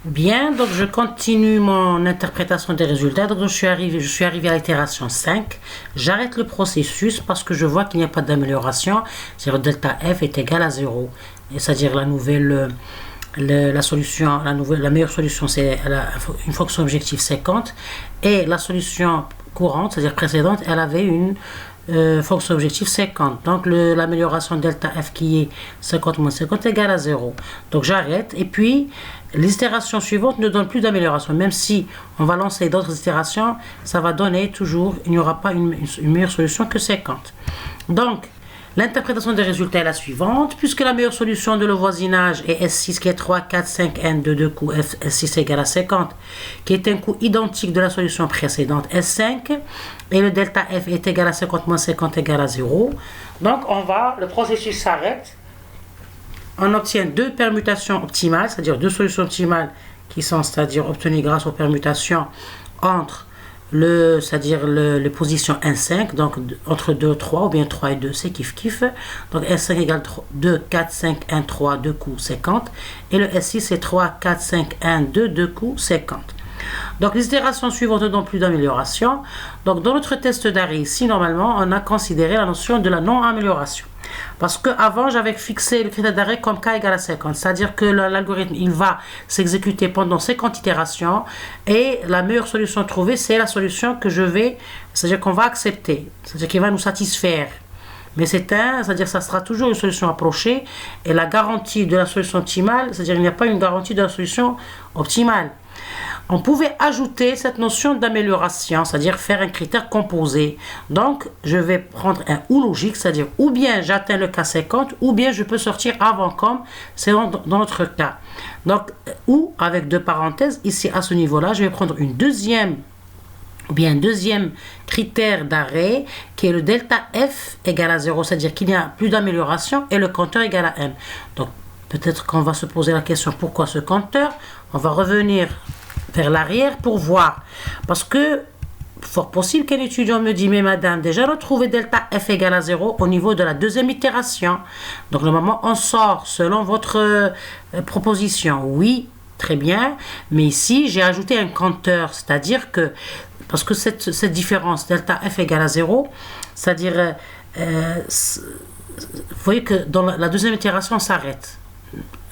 Bien, donc je continue mon interprétation des résultats. Donc je suis arrivé à l'itération 5. J'arrête le processus parce que je vois qu'il n'y a pas d'amélioration. C'est-à-dire delta f est égal à 0. C'est-à-dire la meilleure solution, c'est une fonction objective 50. Et la solution courante, c'est-à-dire précédente, elle avait une fonction objective 50. Donc l'amélioration delta f qui est 50 moins 50 est égale à 0. Donc j'arrête et puis les itérations suivantes ne donnent plus d'amélioration. Même si on va lancer d'autres itérations, ça va donner toujours, il n'y aura pas une meilleure solution que 50. Donc l'interprétation des résultats est la suivante. Puisque la meilleure solution de le voisinage est S6 qui est 3, 4, 5, n de 2 coups S6 égale à 50, qui est un coût identique de la solution précédente S5, et le delta F est égal à 50 moins 50 égale à 0. Donc le processus s'arrête. On obtient deux permutations optimales, c'est-à-dire deux solutions optimales qui sont, c'est-à-dire obtenues grâce aux permutations entre les positions N5, donc entre 2 et 3, ou bien 3 et 2, c'est kiff. Donc S5 égale 2, 4, 5, 1, 3, 2 coups 50. Et le S6 c'est 3, 4, 5, 1, 2, 2 coups 50. Donc les itérations suivantes ne donnent plus d'amélioration. Donc dans notre test d'arrêt ici, normalement, on a considéré la notion de la non-amélioration. Parce qu'avant, j'avais fixé le critère d'arrêt comme k égale à 50. C'est-à-dire que l'algorithme, il va s'exécuter pendant 50 itérations. Et la meilleure solution trouvée, c'est la solution que c'est-à-dire qu'on va accepter. C'est-à-dire qu'il va nous satisfaire. Mais c'est-à-dire que ça sera toujours une solution approchée. Et la garantie de la solution optimale, c'est-à-dire qu'il n'y a pas une garantie de la solution optimale. On pouvait ajouter cette notion d'amélioration, c'est-à-dire faire un critère composé. Donc, je vais prendre un ou logique, c'est-à-dire ou bien j'atteins le cas 50, ou bien je peux sortir avant comme c'est dans notre cas. Donc, ou avec deux parenthèses, ici à ce niveau-là, je vais prendre un deuxième critère d'arrêt qui est le delta F égale à 0, c'est-à-dire qu'il n'y a plus d'amélioration et le compteur égale à M. Donc, peut-être qu'on va se poser la question pourquoi ce compteur. On va revenir vers l'arrière pour voir. Parce que, fort possible qu'un étudiant me dit, mais madame, déjà retrouvé delta F égale à 0 au niveau de la deuxième itération. Donc, normalement, on sort selon votre proposition. Oui, très bien. Mais ici, j'ai ajouté un compteur. C'est-à-dire que, parce que cette différence, delta F égale à 0, c'est-à-dire, vous voyez que dans la deuxième itération, on s'arrête.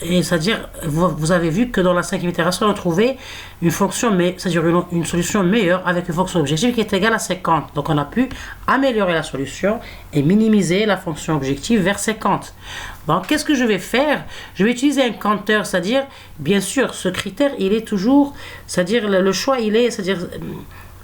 Et c'est-à-dire, vous avez vu que dans la cinquième itération, on a trouvé une fonction, c'est-à-dire une solution meilleure avec une fonction objective qui est égale à 50. Donc, on a pu améliorer la solution et minimiser la fonction objective vers 50. Donc, qu'est-ce que je vais faire? Je vais utiliser un compteur, c'est-à-dire, bien sûr, ce critère, il est toujours, c'est-à-dire, le choix, c'est-à-dire,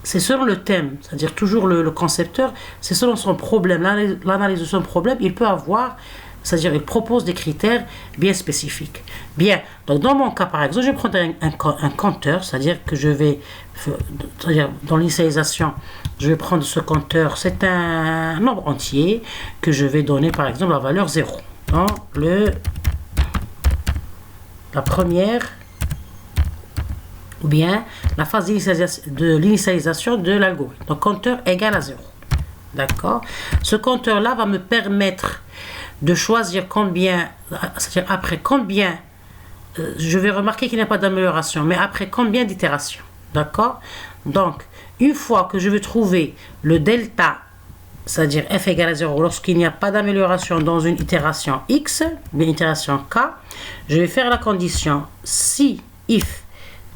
c'est selon le thème, c'est-à-dire toujours le concepteur, c'est selon son problème, l'analyse de son problème, il peut avoir. C'est-à-dire, il propose des critères bien spécifiques. Bien, donc dans mon cas, par exemple, je vais prendre un compteur, c'est-à-dire que dans l'initialisation, je vais prendre ce compteur, c'est un nombre entier que je vais donner, par exemple, la valeur 0. Dans la première, ou bien la phase de l'initialisation de l'algorithme. Donc, compteur égale à 0. D'accord? Ce compteur-là va me permettre de choisir combien, c'est-à-dire après combien, je vais remarquer qu'il n'y a pas d'amélioration, mais après combien d'itérations, d'accord? Donc, une fois que je vais trouver le delta, c'est-à-dire f égale à 0, lorsqu'il n'y a pas d'amélioration dans une itération x, une itération k, je vais faire la condition si, if,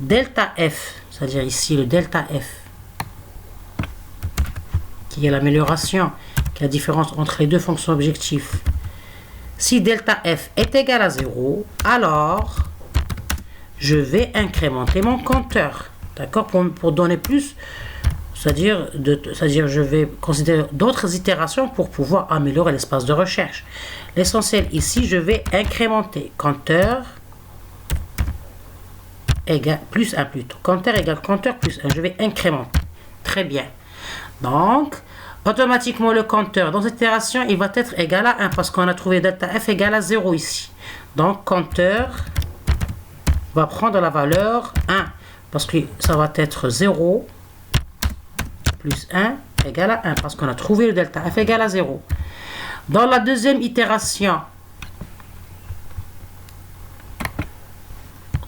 delta f, c'est-à-dire ici le delta f, qui est l'amélioration, qui est la différence entre les deux fonctions objectives. Si delta f est égal à 0, alors je vais incrémenter mon compteur. D'accord? Pour donner plus, c'est-à-dire je vais considérer d'autres itérations pour pouvoir améliorer l'espace de recherche. L'essentiel ici, je vais incrémenter compteur égale plus 1 plutôt. Compteur égale compteur plus 1. Je vais incrémenter. Très bien. Donc, automatiquement, le compteur dans cette itération, il va être égal à 1 parce qu'on a trouvé delta f égale à 0 ici. Donc, compteur va prendre la valeur 1 parce que ça va être 0 plus 1 égale à 1 parce qu'on a trouvé le delta f égale à 0. Dans la deuxième itération,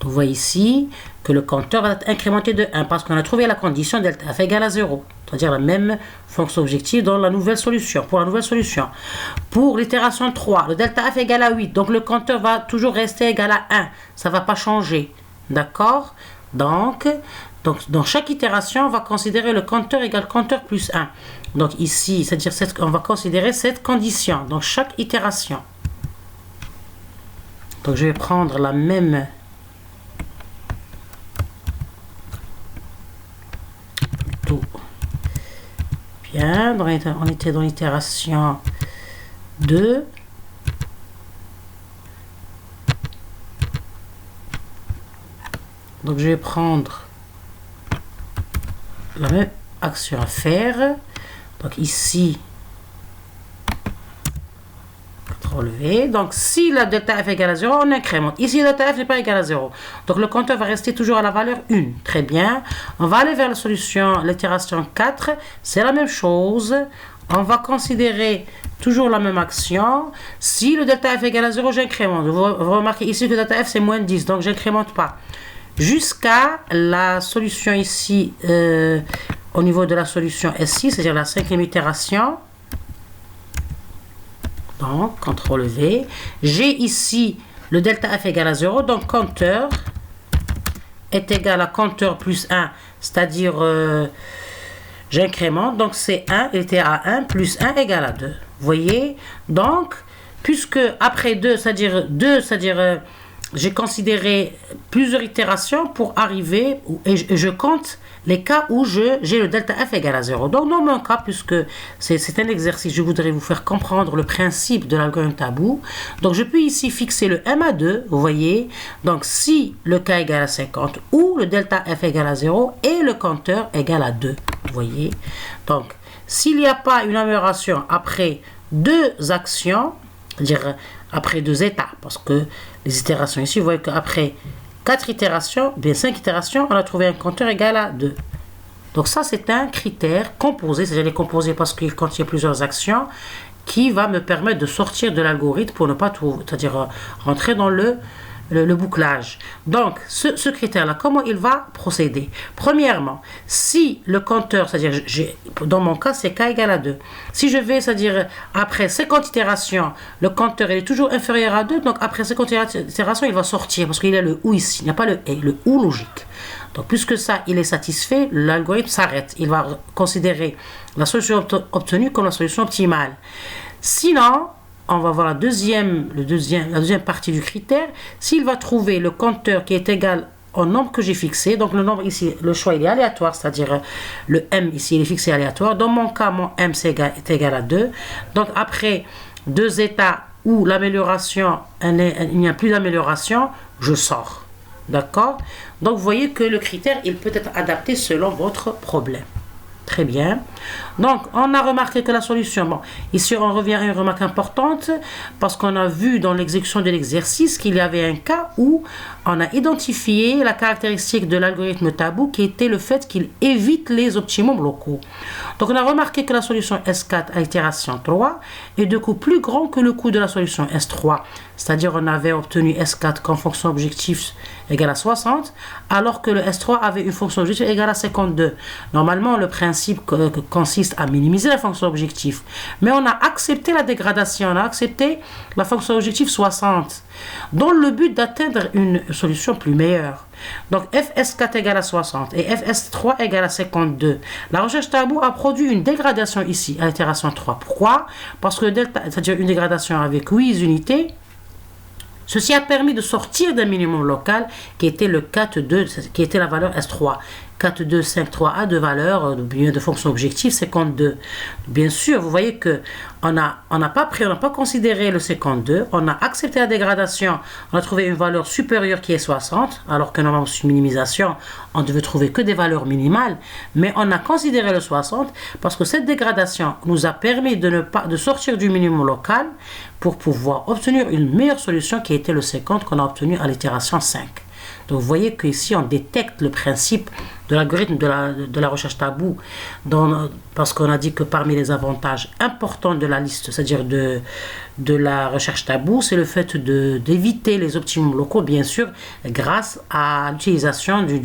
vous voyez ici que le compteur va être incrémenté de 1 parce qu'on a trouvé la condition delta f égale à 0. C'est-à-dire la même fonction objective dans la nouvelle solution, pour la nouvelle solution. Pour l'itération 3, le delta f égale à 8. Donc le compteur va toujours rester égal à 1. Ça ne va pas changer. D'accord? Donc, dans chaque itération, on va considérer le compteur égale compteur plus 1. Donc ici, c'est-à-dire on va considérer cette condition dans chaque itération. Donc je vais prendre la même bien, on était dans l'itération 2. Donc je vais prendre la même action à faire. Donc ici, CTRL V. Donc si la delta f égale à 0, on incrémente. Ici, la delta f n'est pas égal à 0. Donc le compteur va rester toujours à la valeur 1. Très bien. On va aller vers la solution, l'itération 4. C'est la même chose. On va considérer toujours la même action. Si le delta f égale à 0, j'incrémente. Vous remarquez ici que le delta f c'est moins 10. Donc j'incrémente pas. Jusqu'à la solution ici, au niveau de la solution S6, c'est-à-dire la 5e itération. Donc, CTRL V. J'ai ici le delta f égale à 0. Donc, compteur est égal à compteur plus 1, c'est-à-dire j'incrémente. Donc, c'est 1, il était à 1, plus 1 égale à 2. Vous voyez? Donc, puisque après 2, c'est-à-dire j'ai considéré plusieurs itérations pour arriver, et je compte les cas où j'ai le delta f égale à 0. Donc dans mon cas, puisque c'est un exercice, je voudrais vous faire comprendre le principe de l'algorithme tabou. Donc je peux ici fixer le m à 2, vous voyez. Donc si le k égale à 50 ou le delta f égale à 0 et le compteur égale à 2, vous voyez. Donc s'il n'y a pas une amélioration après deux actions, c'est-à-dire après deux étapes, parce que les itérations ici, vous voyez qu'après 4 itérations, bien 5 itérations, on a trouvé un compteur égal à 2. Donc ça, c'est un critère composé, c'est-à-dire les composés parce qu'il contient plusieurs actions, qui va me permettre de sortir de l'algorithme pour ne pas trouver, c'est-à-dire rentrer dans le bouclage. Donc, ce critère-là, comment il va procéder? Premièrement, si le compteur, c'est-à-dire, dans mon cas, c'est k égale à 2. Si je vais, c'est-à-dire, après 50 itérations, le compteur est toujours inférieur à 2, donc après 50 itérations, il va sortir, parce qu'il y a le OU ici, il n'y a pas le et, le OU logique. Donc, puisque ça, il est satisfait, l'algorithme s'arrête. Il va considérer la solution obtenue comme la solution optimale. Sinon, on va voir la deuxième partie du critère. S'il va trouver le compteur qui est égal au nombre que j'ai fixé, donc le nombre ici, le choix il est aléatoire, c'est-à-dire le m ici il est fixé aléatoire. Dans mon cas, mon m est égal à 2. Donc après deux états où l'amélioration, il n'y a plus d'amélioration, je sors. D'accord? Donc vous voyez que le critère, il peut être adapté selon votre problème. Très bien. Donc, on a remarqué que la solution, bon, ici on revient à une remarque importante parce qu'on a vu dans l'exécution de l'exercice qu'il y avait un cas où on a identifié la caractéristique de l'algorithme tabou qui était le fait qu'il évite les optimums locaux. Donc, on a remarqué que la solution S4 à itération 3 est de coût plus grand que le coût de la solution S3. C'est-à-dire on avait obtenu S4 comme fonction objective égale à 60, alors que le S3 avait une fonction objective égale à 52. Normalement, le principe consiste à minimiser la fonction objective. Mais on a accepté la dégradation, on a accepté la fonction objective 60, dans le but d'atteindre une solution plus meilleure. Donc FS4 égale à 60 et FS3 égale à 52. La recherche tabou a produit une dégradation ici, à l'itération 3. Pourquoi? Parce que le delta, c'est-à-dire une dégradation avec 8 unités, ceci a permis de sortir d'un minimum local qui était le 4,2, qui était la valeur S3. 4,253 a de valeur de fonction objective 52. Bien sûr, vous voyez que on n'a pas considéré le 52, on a accepté la dégradation, on a trouvé une valeur supérieure qui est 60, alors que normalement sur minimisation, on devait trouver que des valeurs minimales, mais on a considéré le 60 parce que cette dégradation nous a permis de sortir du minimum local pour pouvoir obtenir une meilleure solution qui était le 50 qu'on a obtenu à l'itération 5. Donc vous voyez qu'ici on détecte le principe de l'algorithme de la recherche tabou, parce qu'on a dit que parmi les avantages importants de la liste, c'est-à-dire de la recherche tabou, c'est le fait d'éviter les optimums locaux, bien sûr, grâce à l'utilisation d'une